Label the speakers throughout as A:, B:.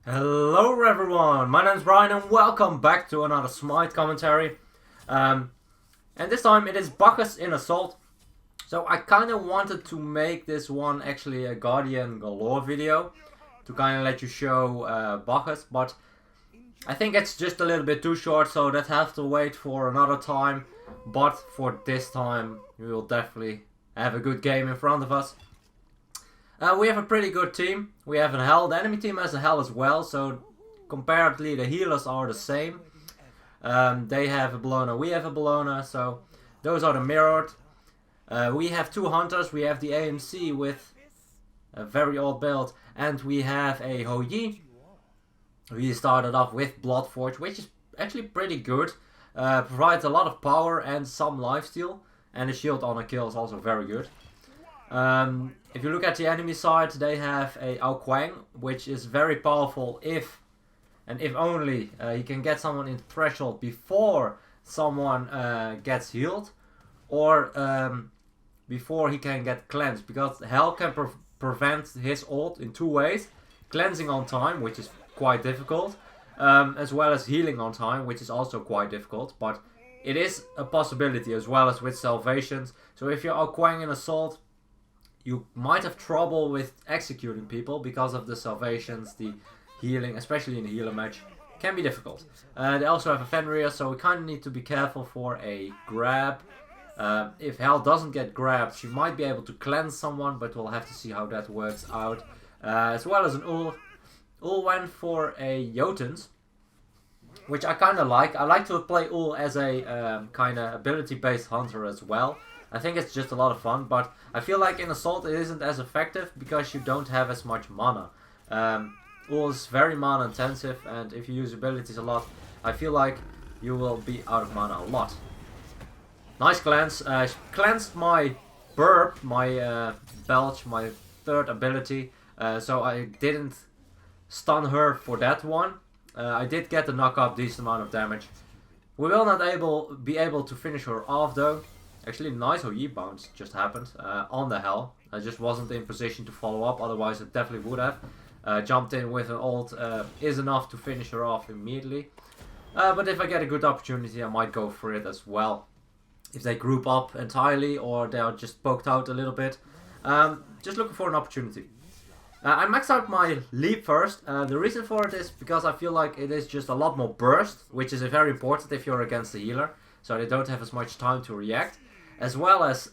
A: Hello everyone, my name is Brian and welcome back to another Smite commentary. And this time it is Bacchus in Assault. So I kind of wanted to make this one actually a Guardian Galore video to kind of let you show Bacchus, but I think it's just a little bit too short, so that have to wait for another time. But for this time we will definitely have a good game in front of us. We have a pretty good team. We have a Hell. The enemy team has a Hell as well, so comparatively the healers are the same. They have a Bologna, we have a Bologna, so those are the mirrored. We have two Hunters. We have the AMC with a very old build, and we have a Houyi. We started off with Bloodforge, which is actually pretty good. Provides a lot of power and some lifesteal, and the shield on a kill is also very good. If you look at the enemy side, they have a Ao Kuang, which is very powerful if and if only he can get someone in threshold before someone gets healed, or before he can get cleansed, because Hell can prevent his ult in two ways: cleansing on time, which is quite difficult, as well as healing on time, which is also quite difficult, but it is a possibility, as well as with salvations. So if you're Ao Kuang in Assault, you might have trouble with executing people because of the salvations, the healing, especially in the healer match, can be difficult. They also have a Fenrir, so we kind of need to be careful for a grab. If Hell doesn't get grabbed, she might be able to cleanse someone, but we'll have to see how that works out. As well as an Ul. Ul went for a Jotun, which I kind of like. I like to play Ul as a kind of ability-based hunter as well. I think it's just a lot of fun, but I feel like in Assault it isn't as effective because you don't have as much mana. Ul is very mana intensive, and if you use abilities a lot, I feel like you will be out of mana a lot. Nice cleanse. Cleansed my burp, my belch, my third ability, so I didn't stun her for that one. I did get the knock up, decent amount of damage. We will not be able to finish her off though. Actually, nice Houyi bounce just happened on the Hell. I just wasn't in position to follow up, otherwise it definitely would have. Jumped in with an ult is enough to finish her off immediately. But if I get a good opportunity, I might go for it as well. If they group up entirely or they are just poked out a little bit. Just looking for an opportunity. I maxed out my leap first. The reason for it is because I feel like it is just a lot more burst, which is very important if you're against the healer. So they don't have as much time to react. As well as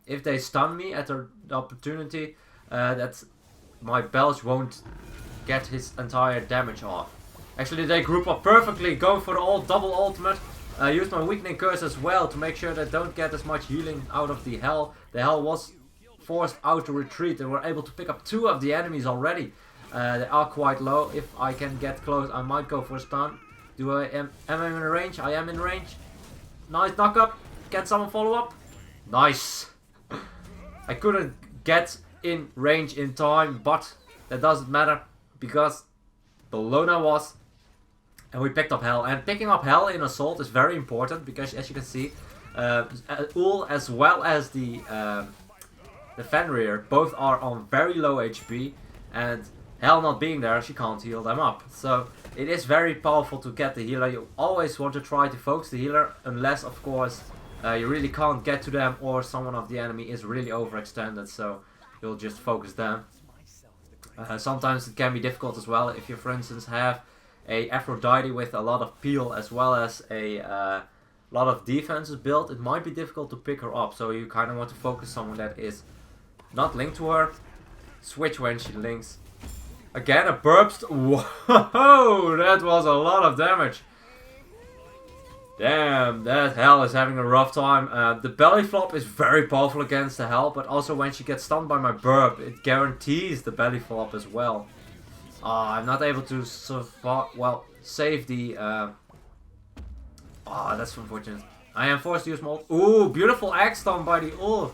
A: if they stun me at the opportunity, that my belch won't get his entire damage off. Actually, they group up perfectly, going for the double ultimate. Use my weakening curse as well to make sure they don't get as much healing out of the Hell. The Hell was forced out to retreat. They were able to pick up two of the enemies already. They are quite low. If I can get close, I might go for a stun. Am I in range? I am in range. Nice knock up. Can someone follow up? Nice. I couldn't get in range in time, but that doesn't matter because Bologna was, and we picked up Hell. And picking up Hell in Assault is very important because, as you can see, Ul as well as the Fenrir both are on very low HP, and Hell not being there, she can't heal them up. So it is very powerful to get the healer. You always want to try to focus the healer, unless of course you really can't get to them or someone of the enemy is really overextended, so you'll just focus them. Sometimes it can be difficult as well if you, for instance, have a Aphrodite with a lot of peel as well as a lot of defenses built. It might be difficult to pick her up, so you kind of want to focus someone that is not linked to her. Switch when she links. Again, a burpst. Whoa, that was a lot of damage. Damn, that Hell is having a rough time. The belly flop is very powerful against the Hell, but also when she gets stunned by my burp, it guarantees the belly flop as well. I'm not able to save the... that's unfortunate. I am forced to use my ult. Ooh, beautiful axe stun by the ult.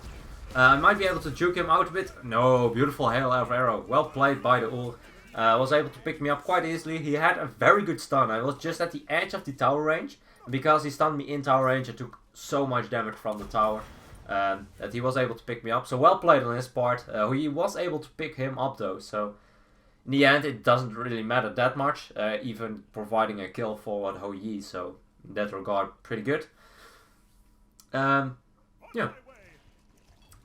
A: I might be able to juke him out a bit. No, beautiful hail of arrow. Well played by the ult. Was able to pick me up quite easily. He had a very good stun. I was just at the edge of the tower range. Because he stunned me in tower range, I took so much damage from the tower that he was able to pick me up. So well played on his part. He was able to pick him up though. So in the end, it doesn't really matter that much, even providing a kill for Ho Yi, so in that regard, pretty good. Yeah,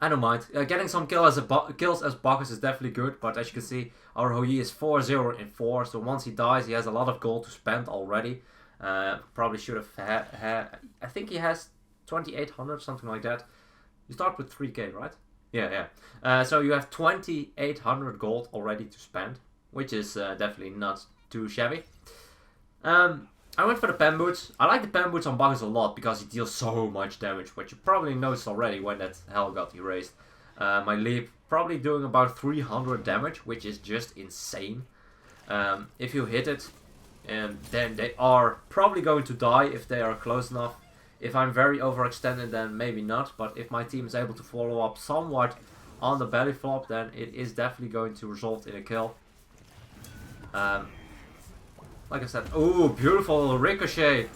A: I don't mind. Getting some kills as Bacchus is definitely good, but as you can see, our Ho Yi is 4-0 in 4, so once he dies, he has a lot of gold to spend already. Probably should have had, I think he has 2,800, something like that. You start with 3k, right? Yeah. So you have 2,800 gold already to spend, which is definitely not too shabby. I went for the pen boots. I like the pen boots on Bacchus a lot because he deals so much damage, which you probably noticed already when that hell got erased. My leap probably doing about 300 damage, which is just insane. If you hit it, then they are probably going to die if they are close enough. If I'm very overextended, then maybe not. But if my team is able to follow up somewhat on the belly flop, then it is definitely going to result in a kill. Like I said, oh, beautiful ricochet.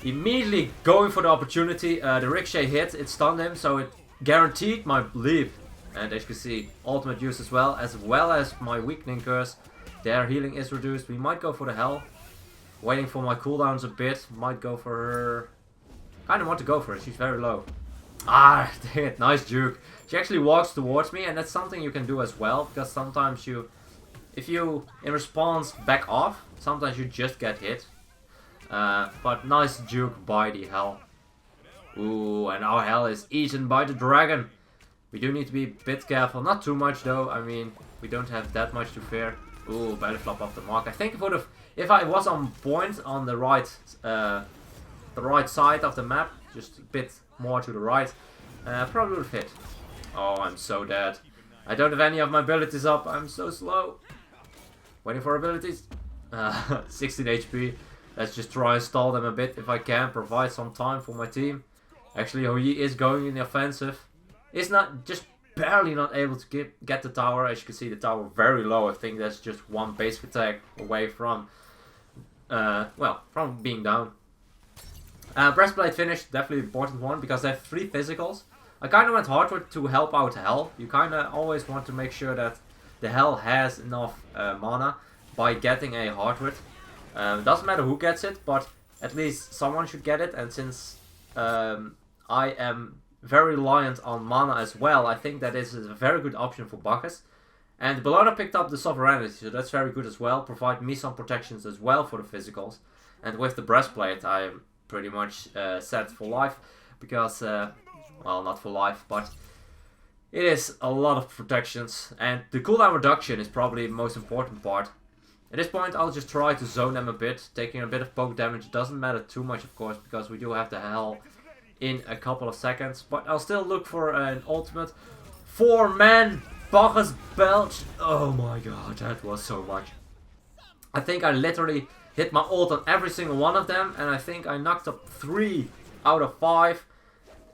A: Immediately going for the opportunity. The ricochet hit, it stunned him, so it guaranteed my leap. And as you can see, ultimate use as well as my weakening curse. Their healing is reduced. We might go for the hell. Waiting for my cooldowns a bit. Might go for her. Kind of want to go for it. She's very low. Ah, dang it. Nice juke. She actually walks towards me, and that's something you can do as well. Because sometimes if you, in response, back off, sometimes you just get hit. But nice juke by the hell. Ooh, and our hell is eaten by the dragon. We do need to be a bit careful. Not too much, though. I mean, we don't have that much to fear. Ooh, belly flop off the mark. I think it would have, if I was on point on the right side of the map, just a bit more to the right, probably would have hit. Oh, I'm so dead. I don't have any of my abilities up. I'm so slow. Waiting for abilities. 16 HP. Let's just try and stall them a bit if I can. Provide some time for my team. Actually, Ho Yi is going in the offensive. It's not just barely not able to get the tower. As you can see, the tower very low. I think that's just one basic attack away from, from being down. Breastplate finish, definitely important one because they have 3 physicals. I kind of went hardwood to help out Hell. You kind of always want to make sure that the Hell has enough mana by getting a hardwood. Doesn't matter who gets it, but at least someone should get it. And since I am very reliant on mana as well, I think that this is a very good option for Bacchus. And Bellona picked up the sovereignty, so that's very good as well. Provide me some protections as well for the physicals. And with the breastplate, I am pretty much set for life. Because, well, not for life, but it is a lot of protections. And the cooldown reduction is probably the most important part. At this point, I'll just try to zone them a bit. Taking a bit of poke damage doesn't matter too much, of course, because we do have the hell in a couple of seconds. But I'll still look for an ultimate. 4-man Bacchus belch. Oh my god, that was so much. I think I literally hit my ult on every single one of them. And I think I knocked up 3 out of 5.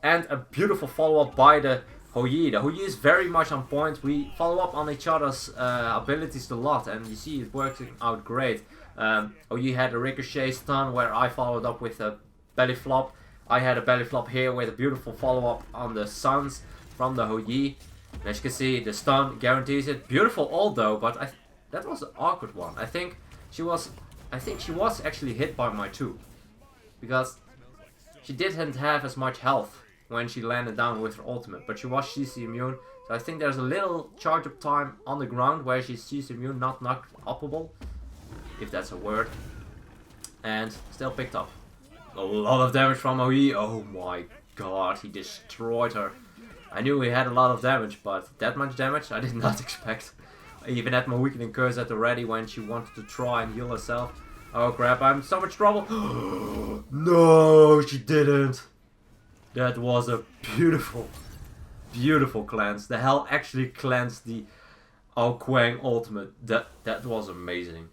A: And a beautiful follow-up by the Ho Yi. The Ho Yi is very much on point. We follow up on each other's abilities a lot. And you see it working out great. Ho Yi had a ricochet stun where I followed up with a belly flop. I had a belly flop here with a beautiful follow-up on the Suns from the Ho Yi. And as you can see, the stun guarantees it. Beautiful ult though, but that was an awkward one. I think she was actually hit by my 2. Because she didn't have as much health when she landed down with her ultimate. But she was CC immune. So I think there's a little charge up time on the ground where she's CC immune, not knocked upable. If that's a word. And still picked up. A lot of damage from Ho Yi. Oh my god, he destroyed her. I knew he had a lot of damage, but that much damage I did not expect. I even had my weakening curse at the ready when she wanted to try and heal herself. Oh crap, I'm in so much trouble. No, she didn't. That was a beautiful, beautiful cleanse. The hell actually cleansed the Ao Kuang ultimate. That was amazing.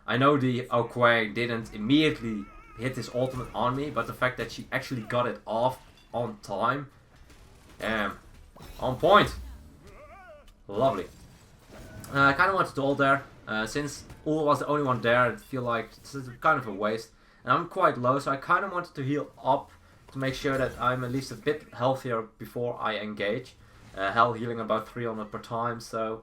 A: I know the Ao Kuang didn't immediately hit his ultimate on me, but the fact that she actually got it off on time, damn, on point. Lovely. I kind of wanted to ult there. Since Ul was the only one there, I feel like it's kind of a waste. And I'm quite low, so I kind of wanted to heal up to make sure that I'm at least a bit healthier before I engage. Hell healing about 300 per time, so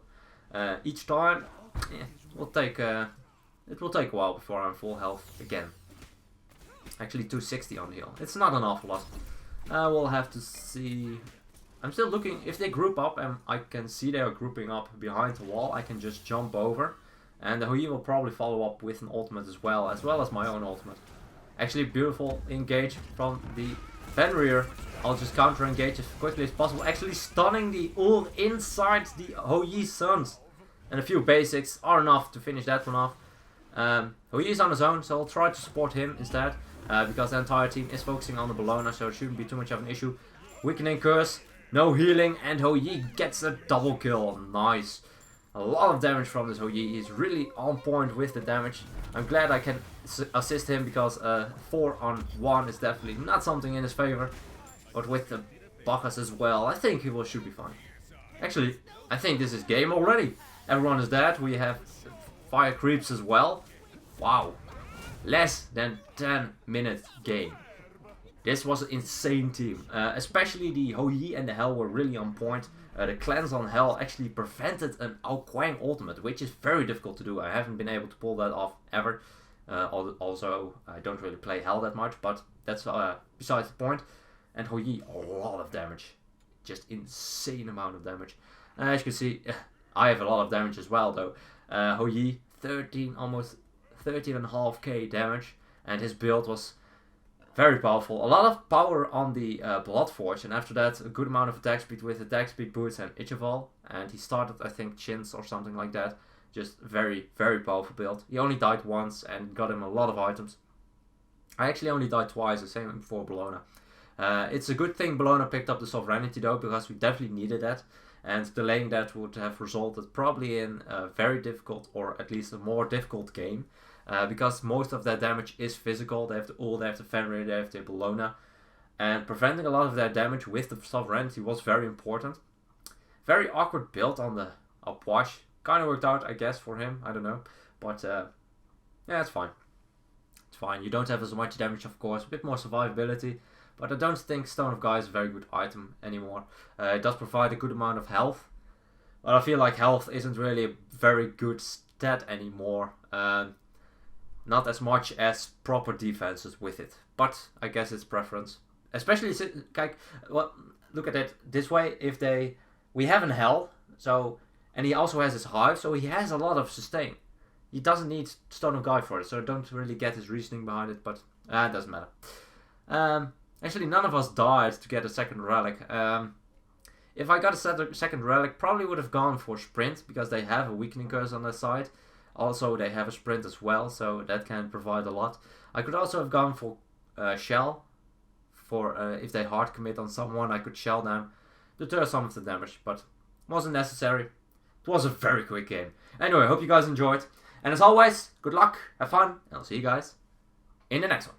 A: each time Yeah, it will take a while before I'm full health again. Actually 260 on the heal. It's not an awful lot. We'll have to see. I'm still looking. If they group up and I can see they are grouping up behind the wall, I can just jump over. And the Hui will probably follow up with an ultimate as well as my own ultimate. Actually, beautiful engage from the Fenrir. I'll just counter engage as quickly as possible. Actually stunning the ult inside the Hui Suns. And a few basics are enough to finish that one off. Hui is on his own, so I'll try to support him instead. Because the entire team is focusing on the Bellona, so it shouldn't be too much of an issue. Weakening curse, no healing, and Hui gets a double kill. Nice. A lot of damage from this Hui. He's really on point with the damage. I'm glad I can assist him because 4 on 1 is definitely not something in his favor. But with the Bacchus as well, I think he should be fine. Actually, I think this is game already. Everyone is dead. We have fire creeps as well. Wow. Less than 10-minute game. This was an insane team. Especially the Hui and the Hell were really on point. The cleanse on Hell actually prevented an Ao Kuang ultimate, which is very difficult to do. I haven't been able to pull that off ever. Also, I don't really play Hell that much, but that's besides the point. And Hui, a lot of damage. Just insane amount of damage. As you can see, I have a lot of damage as well though. Hui, almost 13.5k damage. And his build was very powerful. A lot of power on the Bloodforge, and after that a good amount of attack speed with attack speed boots and Ichival. And he started, I think, Chins or something like that. Just very, very powerful build. He only died once and got him a lot of items. I actually only died twice, the same for Bellona. It's a good thing Bellona picked up the sovereignty though, because we definitely needed that. And delaying that would have resulted probably in a very difficult, or at least a more difficult game. Because most of their damage is physical. They have the ult, they have the Fenrir, they have the Bellona. And preventing a lot of their damage with the sovereignty was very important. Very awkward build on the Apwash. Kind of worked out, I guess, for him. I don't know. But yeah, it's fine. It's fine. You don't have as much damage, of course. A bit more survivability. But I don't think Stone of Guy is a very good item anymore. It does provide a good amount of health. But I feel like health isn't really a very good stat anymore. Not as much as proper defenses with it. But I guess it's preference. Especially, like, well, look at it this way. If we have an Hell, so, and he also has his Hive, so he has a lot of sustain. He doesn't need Stone of Guy for it, so I don't really get his reasoning behind it, but it doesn't matter. Actually, none of us died to get a second relic. If I got a second relic, probably would have gone for Sprint, because they have a weakening curse on their side. Also, they have a Sprint as well, so that can provide a lot. I could also have gone for Shell, for if they hard commit on someone, I could Shell them, deter some of the damage, but wasn't necessary. It was a very quick game. Anyway, hope you guys enjoyed. And as always, good luck, have fun, and I'll see you guys in the next one.